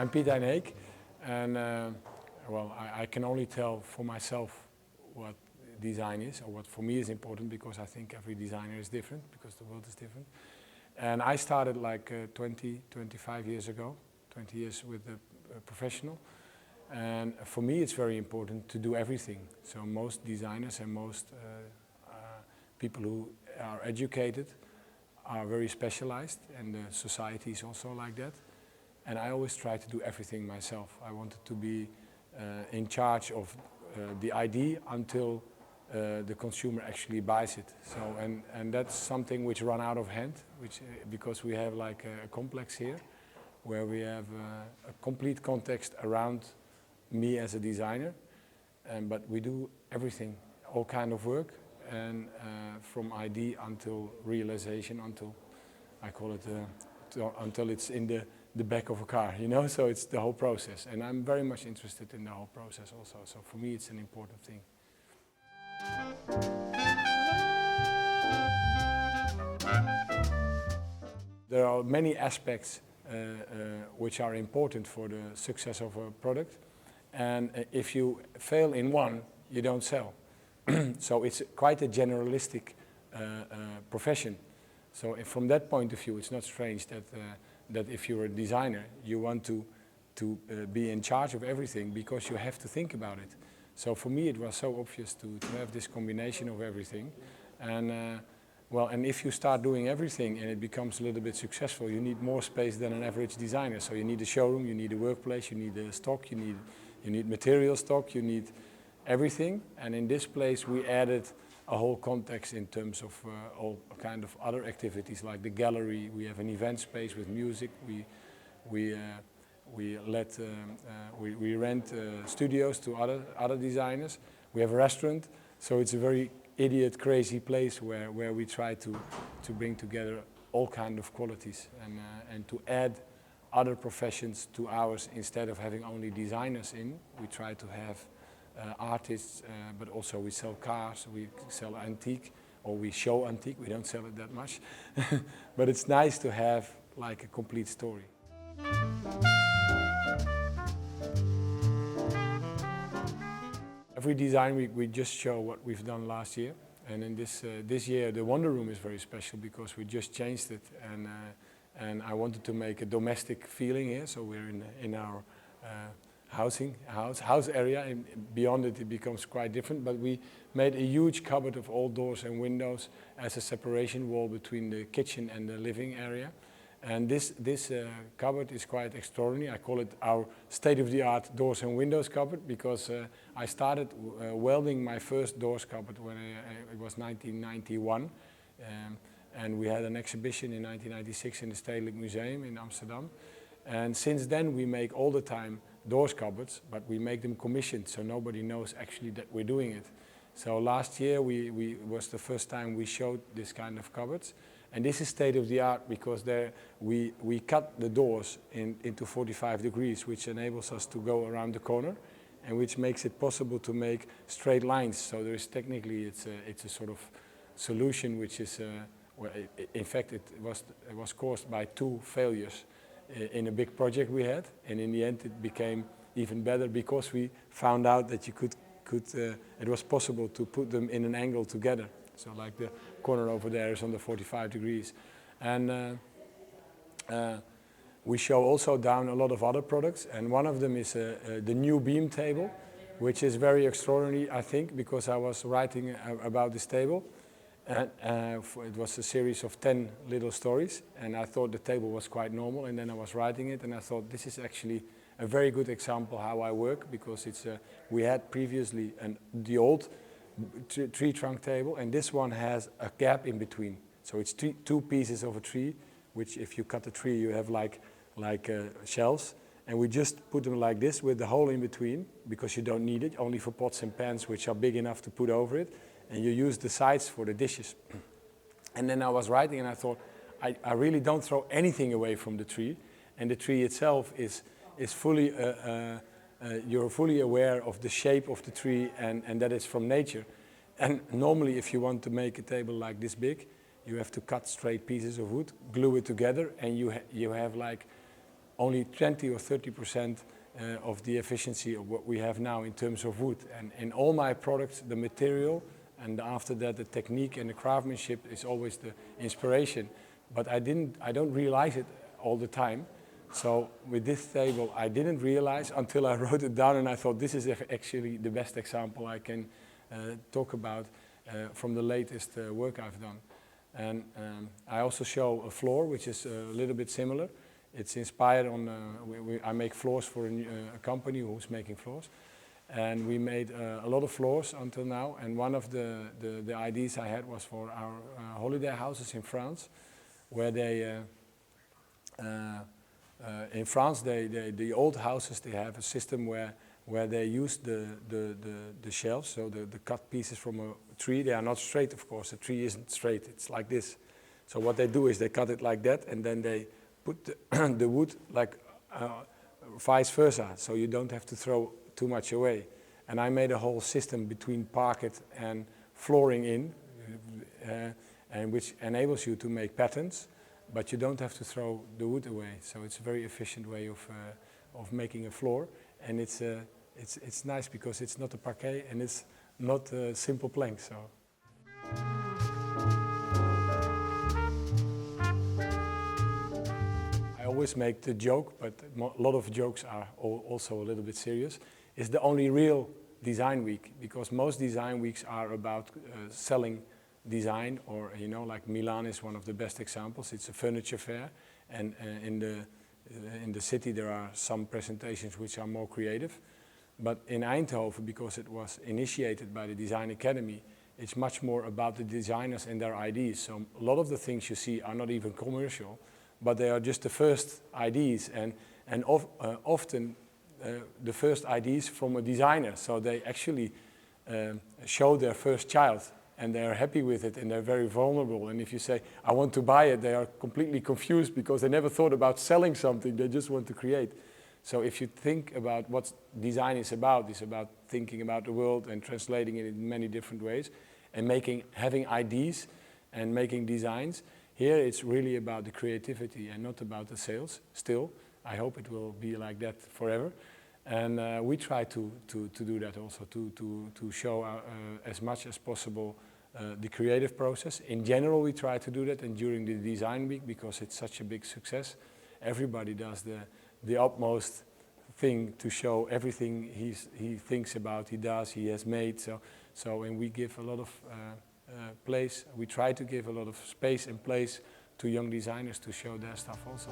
I'm Piet Hein Eek, and well, I can only tell for myself what design is, or what for me is important, because I think every designer is different, because the world is different. And I started like 25 years ago, 20 years with a professional. And for me it's very important to do everything. So most designers and most people who are educated are very specialized, and the society is also like that. And I always try to do everything myself. I wanted to be in charge of the idea until the consumer actually buys it. So, and that's something which run out of hand, which because we have like a complex here, where we have a complete context around me as a designer, but we do everything, all kind of work, and from idea until realization, until I call it until it's in the back of a car, you know. So it's the whole process, and I'm very much interested in the whole process also. So for me, it's an important thing. There are many aspects which are important for the success of a product, and if you fail in one, you don't sell. So it's quite a generalistic profession. So from that point of view, it's not strange that if you're a designer, you want to be in charge of everything, because you have to think about it. So for me, it was so obvious to have this combination of everything. And well, and if you start doing everything and it becomes a little bit successful, you need more space than an average designer. So you need a showroom, you need a workplace, you need a stock, you need material stock, you need everything. And in this place, we added a whole context in terms of all kind of other activities, like the gallery. We have an event space with music. We rent studios to other designers. We have a restaurant. So it's a very idiot, crazy place where we try to bring together all kind of qualities and to add other professions to ours. Instead of having only designers in, we try to have artists, but also we sell cars, we sell antique, or we show antique. We don't sell it that much, but it's nice to have like a complete story. Every design we just show what we've done last year, and in this year the Wonder Room is very special because we just changed it, and I wanted to make a domestic feeling here. So we're in our house area, and beyond it becomes quite different. But we made a huge cupboard of all doors and windows as a separation wall between the kitchen and the living area. And this cupboard is quite extraordinary. I call it our state-of-the-art doors and windows cupboard, because I started welding my first doors cupboard when it was 1991. And we had an exhibition in 1996 in the Stedelijk Museum in Amsterdam. And since then we make all the time doors cupboards, but we make them commissioned, so nobody knows actually that we're doing it. So last year was the first time we showed this kind of cupboards. And this is state of the art, because there we cut the doors into 45 degrees, which enables us to go around the corner, and which makes it possible to make straight lines. So there is technically it's a sort of solution which is well, in fact it was caused by two failures in a big project we had, and in the end it became even better because we found out that you could it was possible to put them in an angle together. So like the corner over there is on the 45 degrees. And we show also down a lot of other products, and one of them is the new beam table, which is very extraordinary, I think, because I was writing about this table. And it was a series of 10 little stories, and I thought the table was quite normal, and then I was writing it, and I thought this is actually a very good example how I work, because it's we had previously the old tree trunk table, and this one has a gap in between. So it's two pieces of a tree, which if you cut a tree you have like shelves, and we just put them like this with the hole in between, because you don't need it, only for pots and pans which are big enough to put over it, and you use the sides for the dishes. And then I was writing and I thought, I really don't throw anything away from the tree, and the tree itself is fully you're fully aware of the shape of the tree, and that it's from nature. And normally if you want to make a table like this big, you have to cut straight pieces of wood, glue it together, and you have like only 20 or 30% of the efficiency of what we have now in terms of wood. And in all my products, the material, and after that the technique and the craftsmanship is always the inspiration. But I don't realize it all the time. So with this table, I didn't realize until I wrote it down, and I thought this is actually the best example I can talk about from the latest work I've done. And I also show a floor, which is a little bit similar. It's inspired on, I make floors for a company who's making floors. And we made a lot of floors until now. And one of the ideas I had was for our holiday houses in France, where they, in France, the old houses, they have a system where they use the shelves, so the cut pieces from a tree. They are not straight, of course. The tree isn't straight. It's like this. So what they do is they cut it like that, and then they put the wood like vice versa, so you don't have to throw too much away. And I made a whole system between parquet and flooring in, and which enables you to make patterns, but you don't have to throw the wood away. So it's a very efficient way of making a floor, and it's nice because it's not a parquet and it's not a simple plank. So. I always make the joke, but a lot of jokes are also a little bit serious. It's the only real design week, because most design weeks are about selling design, or like Milan is one of the best examples. It's a furniture fair, and in the city there are some presentations which are more creative. But in Eindhoven, because it was initiated by the Design Academy, it's much more about the designers and their ideas. So a lot of the things you see are not even commercial, but they are just the first ideas, and often the first ideas from a designer. So they actually show their first child, and they are happy with it, and they're very vulnerable. And if you say, I want to buy it, they are completely confused because they never thought about selling something, they just want to create. So if you think about what design is about thinking about the world and translating it in many different ways, and having ideas and making designs. Here it's really about the creativity and not about the sales. Still, I hope it will be like that forever. And we try to do that also, to show as much as possible the creative process. In general, we try to do that, and during the design week, because it's such a big success, everybody does the utmost thing to show everything he thinks about, he has made. So and we give a lot of place, we try to give a lot of space and place to young designers to show their stuff also.